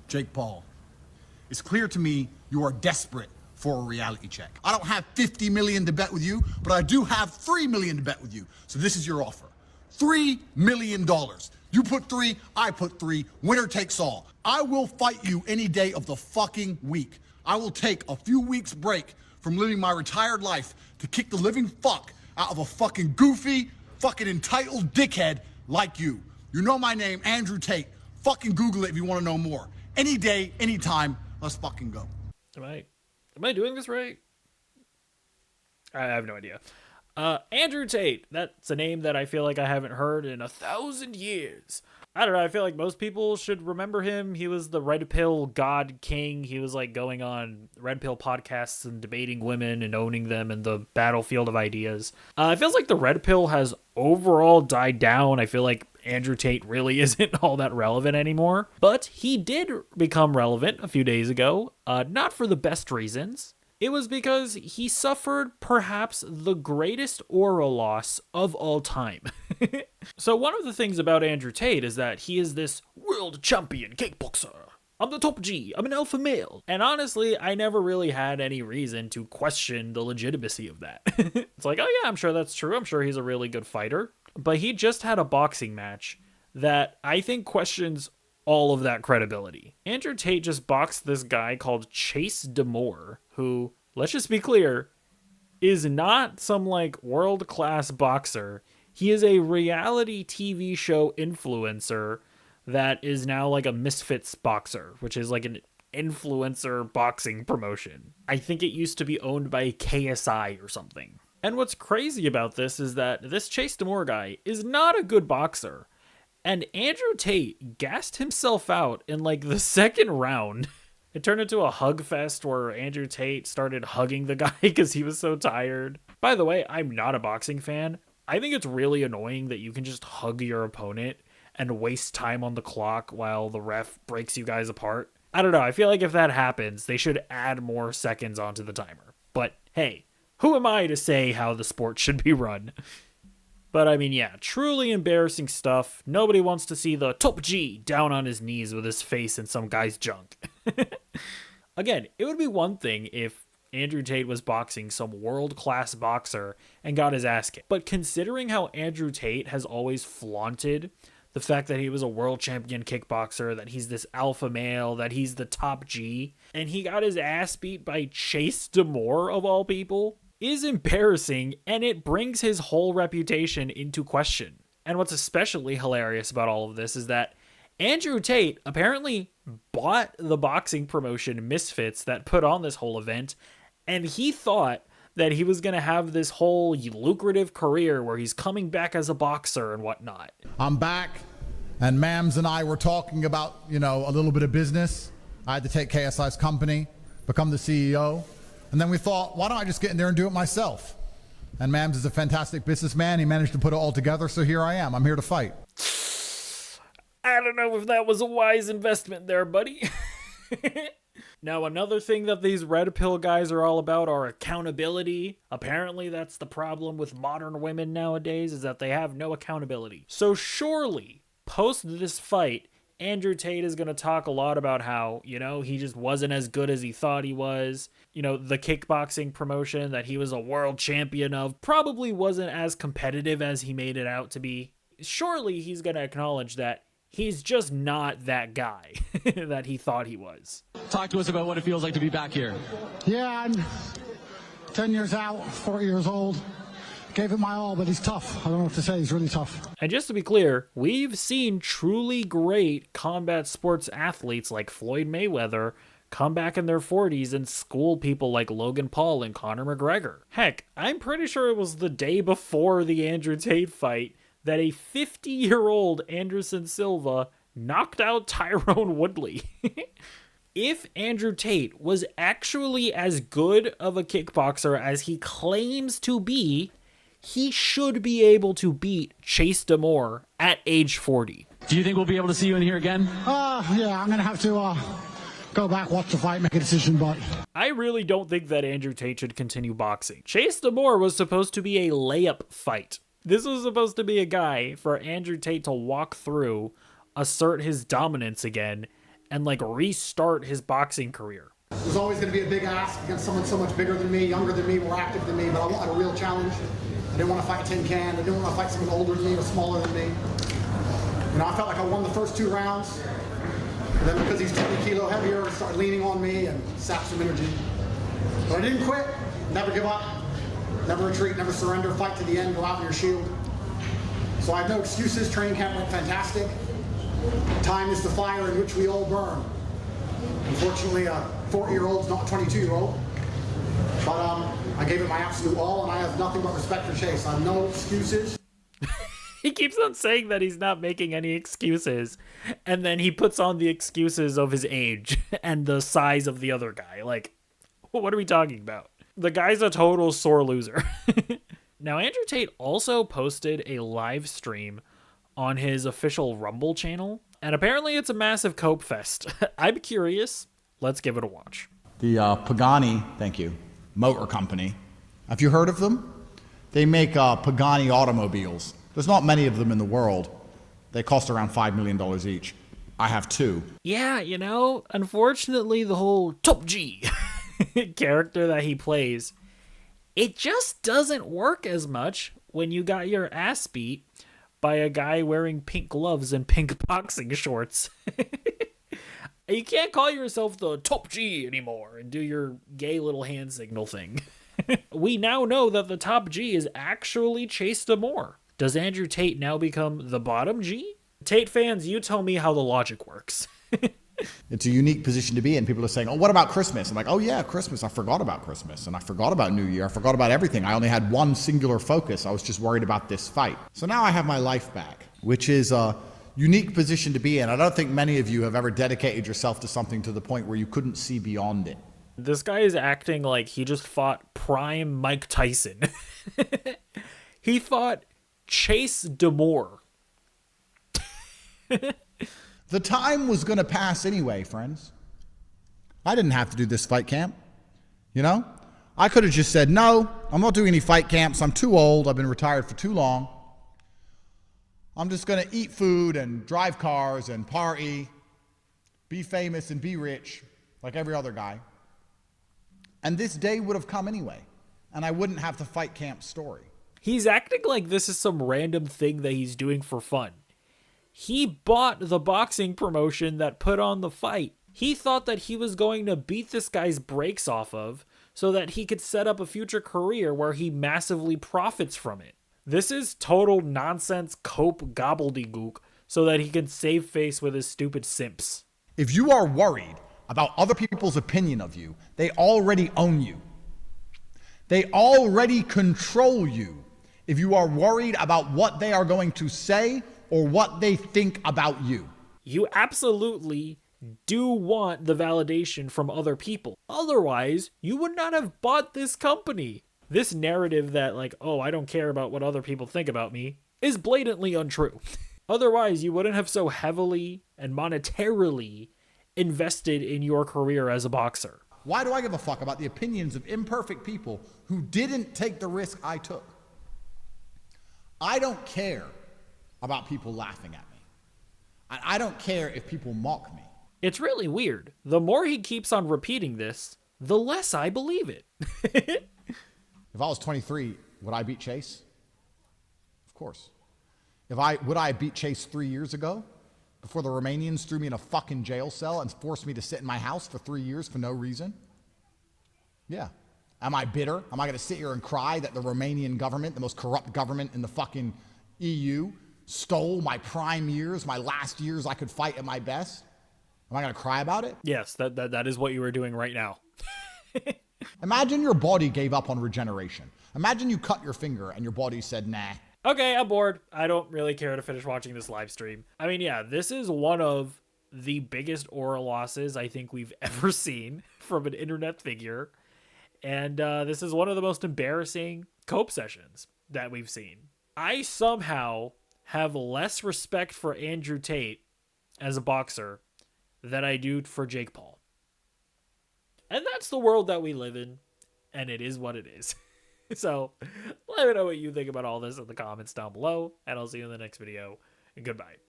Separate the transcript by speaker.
Speaker 1: Jake Paul, it's clear to me you are desperate for a reality check. I don't have 50 million to bet with you, but I do have 3 million to bet with you. So this is your offer. $3 million. You put 3, I put 3, winner takes all. I will fight you any day of the fucking week. I will take a few weeks break from living my retired life to kick the living fuck out of a fucking goofy, fucking entitled dickhead like you. You know my name, Andrew Tate. Fucking Google it if you want to know more. Any day, anytime, let's fucking go.
Speaker 2: Am I doing this right? I have no idea. Andrew Tate. That's a name that I feel like I haven't heard in 1,000 years. I don't know. I feel like most people should remember him. He was the Red Pill God King. He was like going on Red Pill podcasts and debating women and owning them in the battlefield of ideas. It feels like the Red Pill has overall died down. I feel like Andrew Tate really isn't all that relevant anymore. But he did become relevant a few days ago. Not for the best reasons. It was because he suffered perhaps the greatest aura loss of all time. So one of the things about Andrew Tate is that he is this world champion kickboxer. I'm the top G. I'm an alpha male. And honestly, I never really had any reason to question the legitimacy of that. It's like, oh yeah, I'm sure that's true. I'm sure he's a really good fighter. But he just had a boxing match that I think questions all of that credibility. Andrew Tate just boxed this guy called Chase Demore, who, let's just be clear, is not some like world-class boxer. He is a reality TV show influencer that is now like a Misfits boxer, which is like an influencer boxing promotion. I think it used to be owned by KSI or something. And what's crazy about this is that this Chase Demore guy is not a good boxer. And Andrew Tate gassed himself out in like the second round. It turned into a hug fest where Andrew Tate started hugging the guy because he was so tired. By the way, I'm not a boxing fan. I think it's really annoying that you can just hug your opponent and waste time on the clock while the ref breaks you guys apart. I don't know. I feel like if that happens, they should add more seconds onto the timer. But hey, who am I to say how the sport should be run? But I mean, yeah, truly embarrassing stuff. Nobody wants to see the top G down on his knees with his face in some guy's junk. Again, it would be one thing if Andrew Tate was boxing some world-class boxer and got his ass kicked. But considering how Andrew Tate has always flaunted the fact that he was a world champion kickboxer, that he's this alpha male, that he's the top G, and he got his ass beat by Chase Demore of all people, is embarrassing, and it brings his whole reputation into question. And what's especially hilarious about all of this is that Andrew Tate apparently bought the boxing promotion Misfits that put on this whole event, and he thought that he was going to have this whole lucrative career where he's coming back as a boxer and whatnot.
Speaker 1: I'm back, and Mams and I were talking about, a little bit of business. I had to take KSI's company, become the CEO. And then we thought, why don't I just get in there and do it myself? And Mams is a fantastic businessman. He managed to put it all together, so here I am. I'm here to fight.
Speaker 2: I don't know if that was a wise investment there, buddy. Now, another thing that these Red Pill guys are all about are accountability. Apparently, that's the problem with modern women nowadays, is that they have no accountability. So surely, post this fight, Andrew Tate is going to talk a lot about how, he just wasn't as good as he thought he was. The kickboxing promotion that he was a world champion of probably wasn't as competitive as he made it out to be. Surely he's going to acknowledge that he's just not that guy that he thought he was.
Speaker 3: Talk to us about what it feels like to be back here.
Speaker 4: Yeah, I'm 10 years out, 4 years old. Gave it my all, but he's tough. I don't know what to say. He's really tough.
Speaker 2: And just to be clear, we've seen truly great combat sports athletes like Floyd Mayweather come back in their 40s and school people like Logan Paul and Conor McGregor. Heck, I'm pretty sure it was the day before the Andrew Tate fight that a 50-year-old Anderson Silva knocked out Tyrone Woodley. If Andrew Tate was actually as good of a kickboxer as he claims to be, he should be able to beat Chase Demore at age 40.
Speaker 3: Do you think we'll be able to see you in here again?
Speaker 4: Yeah, I'm going to have to go back, watch the fight, make a decision, but
Speaker 2: I really don't think that Andrew Tate should continue boxing. Chase Demore was supposed to be a layup fight. This was supposed to be a guy for Andrew Tate to walk through, assert his dominance again, and like restart his boxing career.
Speaker 4: It was always going to be a big ask against someone so much bigger than me, younger than me, more active than me, but I wanted a real challenge. I didn't want to fight a tin can. I didn't want to fight someone older than me or smaller than me. You know, I felt like I won the first 2 rounds. And then because he's 20 kilo heavier, he started leaning on me and sapped some energy. But I didn't quit, never give up, never retreat, never surrender, fight to the end, go out in your shield. So I have no excuses. Training camp went fantastic. Time is the fire in which we all burn. Unfortunately, a 40-year-old's not a 22-year-old. But I gave it my absolute all, and I have nothing but respect for Chase. I have no excuses.
Speaker 2: He keeps on saying that he's not making any excuses, and then he puts on the excuses of his age and the size of the other guy. Like, what are we talking about? The guy's a total sore loser. Now, Andrew Tate also posted a live stream on his official Rumble channel, and apparently it's a massive cope fest. I'm curious. Let's give it a watch.
Speaker 1: The Pagani, thank you, motor company. Have you heard of them? They make Pagani automobiles. There's not many of them in the world. They cost around $5 million each. I have 2.
Speaker 2: Yeah, you know, unfortunately, the whole Top G character that he plays, it just doesn't work as much when you got your ass beat by a guy wearing pink gloves and pink boxing shorts. You can't call yourself the Top G anymore and do your gay little hand signal thing. We now know that the Top G is actually Chase Damore. Does Andrew Tate now become the bottom G? Tate fans, you tell me how the logic works.
Speaker 1: It's a unique position to be in. People are saying, oh, what about Christmas? I'm like, oh yeah, Christmas. I forgot about Christmas. And I forgot about New Year. I forgot about everything. I only had one singular focus. I was just worried about this fight. So now I have my life back, which is a unique position to be in. I don't think many of you have ever dedicated yourself to something to the point where you couldn't see beyond it.
Speaker 2: This guy is acting like he just fought prime Mike Tyson. He fought Chase Damore.
Speaker 1: The time was going to pass anyway, friends. I didn't have to do this fight camp. You know? I could have just said, no, I'm not doing any fight camps. I'm too old. I've been retired for too long. I'm just going to eat food and drive cars and party, be famous and be rich like every other guy. And this day would have come anyway. And I wouldn't have the fight camp story.
Speaker 2: He's acting like this is some random thing that he's doing for fun. He bought the boxing promotion that put on the fight. He thought that he was going to beat this guy's brakes off of so that he could set up a future career where he massively profits from it. This is total nonsense cope gobbledygook so that he can save face with his stupid simps.
Speaker 1: If you are worried about other people's opinion of you, they already own you. They already control you. If you are worried about what they are going to say or what they think about you.
Speaker 2: You absolutely do want the validation from other people. Otherwise, you would not have bought this company. This narrative that like, oh, I don't care about what other people think about me is blatantly untrue. Otherwise, you wouldn't have so heavily and monetarily invested in your career as a boxer.
Speaker 1: Why do I give a fuck about the opinions of imperfect people who didn't take the risk I took? I don't care about people laughing at me. I don't care if people mock me.
Speaker 2: It's really weird. The more he keeps on repeating this, the less I believe it.
Speaker 1: If I was 23, would I beat Chase? Of course. Would I have beat Chase 3 years ago? Before the Romanians threw me in a fucking jail cell and forced me to sit in my house for 3 years for no reason? Yeah. Am I bitter? Am I going to sit here and cry that the Romanian government, the most corrupt government in the fucking EU, stole my prime years, my last years I could fight at my best? Am I going to cry about it?
Speaker 2: Yes, that is what you are doing right now.
Speaker 1: Imagine your body gave up on regeneration. Imagine you cut your finger and your body said, nah.
Speaker 2: Okay, I'm bored. I don't really care to finish watching this live stream. I mean, yeah, this is one of the biggest aura losses I think we've ever seen from an internet figure. And this is one of the most embarrassing cope sessions that we've seen. I somehow have less respect for Andrew Tate as a boxer than I do for Jake Paul. And that's the world that we live in, and it is what it is. So let me know what you think about all this in the comments down below, and I'll see you in the next video, and goodbye.